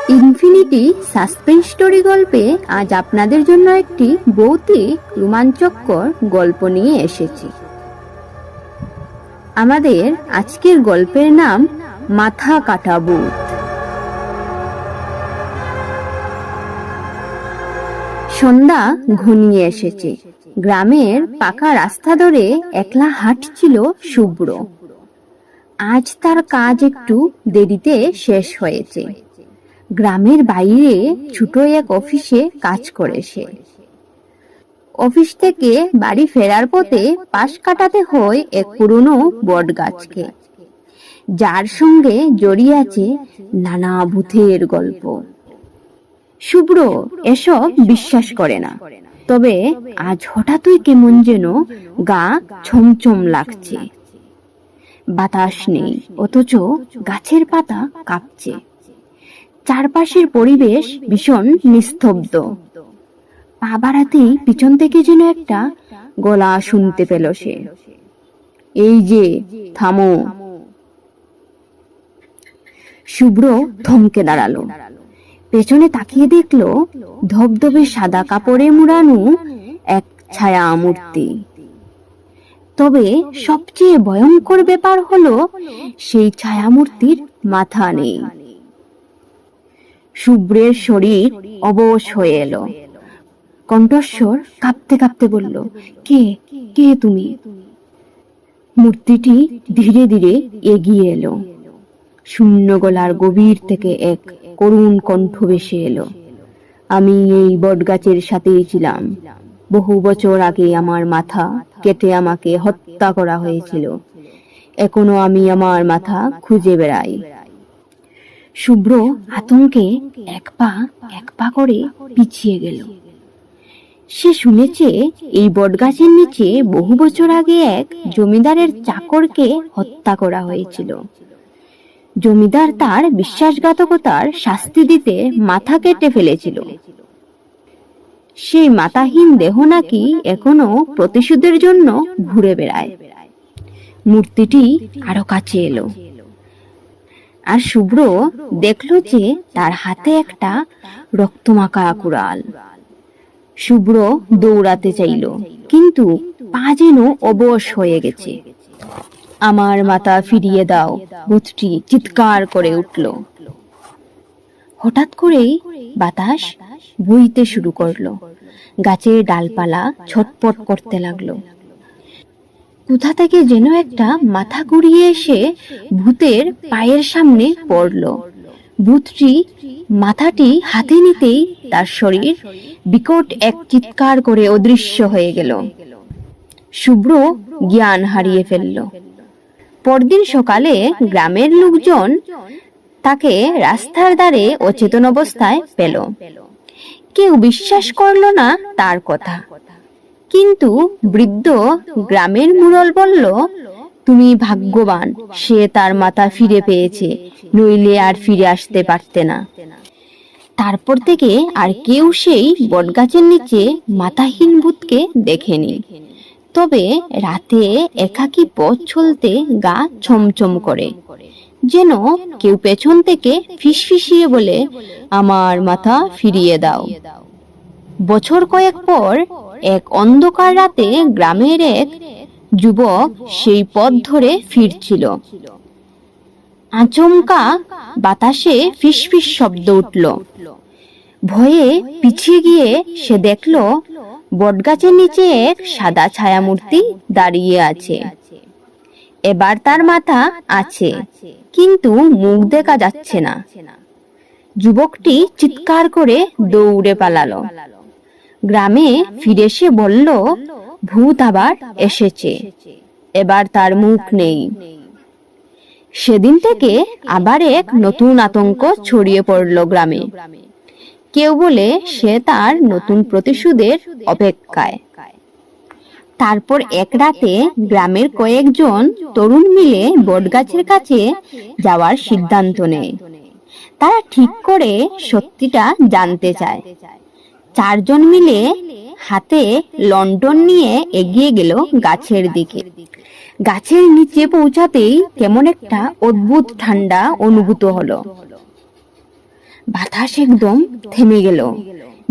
Infinity suspense story গল্পে আজ আপনাদের জন্য একটি ভৌতিক রোমাঞ্চকর গল্প নিয়ে এসেছি। আমাদের আজকের গল্পের নাম মাথা কাটা ভূত। সন্ধ্যা ঘনিয়ে এসেছে। গ্রামের পাকা রাস্তা ধরে একলা হাঁটছিল শুভ্র। আজ তার কাজ একটু দেরিতে শেষ হয়েছে। গ্রামের বাইরে ছোট এক অফিসে কাজ করে সে। অফিস থেকে বাড়ি ফেরার পথে পাশ কাটাতে হয় এক পুরনো বট গাছকে, যার সঙ্গে জড়িয়ে আছে নানা ভূতের গল্প। শুভ্র এসব বিশ্বাস করে না, তবে আজ হঠাৎই কেমন যেন গা ছমছম লাগছে। বাতাস নেই, অথচ গাছের পাতা কাঁপছে। চারপাশের পরিবেশ ভীষণ নিস্তব্ধ। পা বাড়াতেই পিছন থেকে যেন একটা গলা শুনতে পেল সে, এই যে থামো। শুভ্র থমকে দাঁড়ালো। পেছনে তাকিয়ে দেখলো ধবধবে সাদা কাপড়ে মুড়ানো এক ছায়া মূর্তি। তবে সবচেয়ে ভয়ঙ্কর ব্যাপার হলো সেই ছায়া মূর্তির মাথা নেই। শুভ্রের শরীর অবশ হয়ে এলো। কণ্ঠস্বর কাঁপতে কাঁপতে বলল, কে কে তুমি? মূর্তিটি ধীরে ধীরে এগিয়ে এলো। শূন্য গলার গভীর থেকে এক করুণ কণ্ঠ ভেসে এলো, আমি এই বটগাছের সাথেই ছিলাম। বহু বছর আগে আমার মাথা কেটে আমাকে হত্যা করা হয়েছিল। এখনো আমি আমার মাথা খুঁজে বেড়াই। শুভ্র আতঙ্কে এক পা করে পিছিয়ে গেল। সে শুনেছে এই বটগাছের নিচে বহু বছর আগে এক জমিদারের চাকরকে হত্যা করা হয়েছিল। জমিদার তার বিশ্বাসঘাতকতার শাস্তি দিতে মাথা কেটে ফেলেছিল। সেই মাথাহীন দেহ নাকি এখনো প্রতিশোধের জন্য ঘুরে বেড়ায়। মূর্তিটি আরো কাছে এলো, আর শুভ্র দেখল যে তার হাতে একটা রক্তমাখা কুড়াল। শুভ্র দৌড়াতে চাইল, কিন্তু পা যেন অবশ হয়ে গেছে। আমার মাথা ফিরিয়ে দাও, ভূতটি চিৎকার করে উঠল। হঠাৎ করেই বাতাস বইতে শুরু করলো। গাছের ডালপালা ছটপট করতে লাগলো। কোথা থেকে যেন একটা মাথা ঘুরিয়ে এসে ভূতের পায়ের সামনে পড়ল। ভূতটি মাথাটি হাতে নিতেই তার শরীর বিকট এক চিৎকার করে অদৃশ্য হয়ে গেল। শুভ্র জ্ঞান হারিয়ে ফেলল। পরদিন সকালে গ্রামের লোকজন তাকে রাস্তার ধারে অচেতন অবস্থায় পেল। কেউ বিশ্বাস করলো না তার কথা, কিন্তু বৃদ্ধ গ্রামের মুরল বলল, তুমি ভাগ্যবান, সে তার মাথা ফিরে পেয়েছে, নইলে আর ফিরে আসতে পারতে না। তারপর থেকে আর কেউ সেই বটগাছের নিচে মাথাহীন ভূতকে দেখেনি। তবে রাতে একাকী পথ চলতে গা ছমছম করে, যেন কেউ পেছন থেকে ফিসফিসিয়ে বলে, আমার মাথা ফিরিয়ে দাও। বছর কয়েক পর এক অন্ধকার রাতে গ্রামের এক যুবক সেই পথ ধরে ফিরছিল। আচমকা বাতাসে ফিসফিস শব্দ উঠল। ভয়ে পিছিয়ে গিয়ে সে দেখল বটগাছের নিচে এক সাদা ছায়ামূর্তি দাঁড়িয়ে আছে। এবার তার মাথা আছে, কিন্তু মুখ দেখা যাচ্ছে না। যুবকটি চিৎকার করে দৌড়ে পালালো। গ্রামে ফিরে এসে বলল, ভূত আবার এসেছে, এবার তার মুখ নেই। সেদিন থেকে আবার এক নতুন আতঙ্ক ছড়িয়ে পড়ল গ্রামে। কেউ বলে সে তার নতুন প্রতিশোধের অপেক্ষায়। তারপর এক রাতে গ্রামের কয়েকজন তরুণ মিলে বটগাছের কাছে যাওয়ার সিদ্ধান্ত নেয়। তারা ঠিক করে সত্যিটা জানতে চায়। চারজন মিলে হাতে লণ্ঠন নিয়ে এগিয়ে গেল গাছের দিকে। গাছের নিচে পৌঁছাতেই কেমন একটা অদ্ভুত ঠান্ডা অনুভূত হলো। বাতাস একদম থেমে গেল,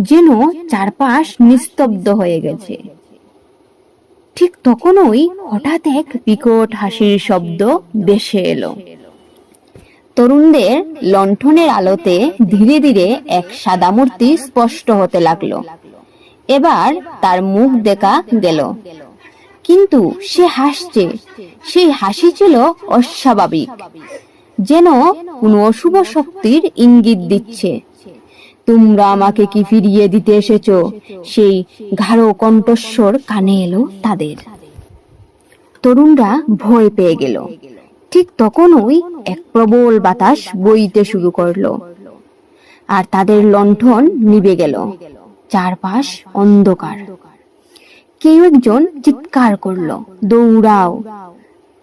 যেন চারপাশ নিস্তব্ধ হয়ে গেছে। ঠিক তখনই হঠাৎ এক বিকট হাসির শব্দ ভেসে এলো। তরুণদের লণ্ঠনের আলোতে ধীরে ধীরে এক সাদা মূর্তি স্পষ্ট হতে লাগলো। এবার তার মুখ দেখা গেল, কিন্তু সে হাসছে। সেই হাসি ছিল অস্বাভাবিক, যেন কোনো অশুভ শক্তির ইঙ্গিত দিচ্ছে। তোমরা আমাকে কি ফিরিয়ে দিতে এসেছো? সেই গাঢ় কণ্ঠস্বর কানে এলো তাদের। তরুণরা ভয় পেয়ে গেল। ঠিক তখনই এক প্রবল বাতাস বইতে শুরু করলো, আর তাদের লণ্ঠন নিভে গেল। চারপাশ অন্ধকার। কেউ একজন চিৎকার করলো, দৌড়াও!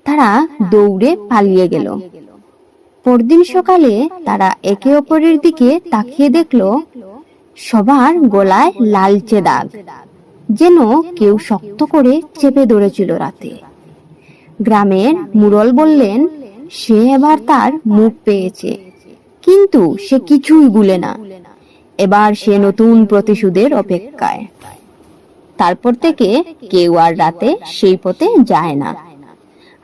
তারা দৌড়ে পালিয়ে গেল। পরদিন সকালে তারা একে অপরের দিকে তাকিয়ে দেখলো, সবার গলায় লালচে দাগ, যেন কেউ শক্ত করে চেপে ধরেছিল রাতে। গ্রামের মুরল বললেন, সে এবার তার মুখ পেয়েছে, কিন্তু সে কিছুই ভুলে না। এবার সে নতুন প্রতিশোধের অপেক্ষায়। তারপর থেকে কেউ আর রাতে সেই পথে যায় না,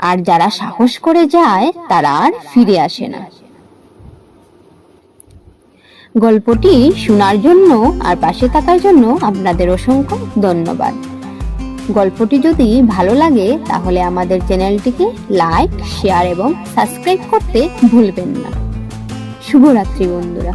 আর যারা সাহস করে যায় তারা আর ফিরে আসে না। গল্পটি শোনার জন্য আর পাশে থাকার জন্য আপনাদের অসংখ্য ধন্যবাদ। গল্পটি যদি ভালো লাগে তাহলে আমাদের চ্যানেলটিকে লাইক, শেয়ার এবং সাবস্ক্রাইব করতে ভুলবেন না। শুভরাত্রি বন্ধুরা।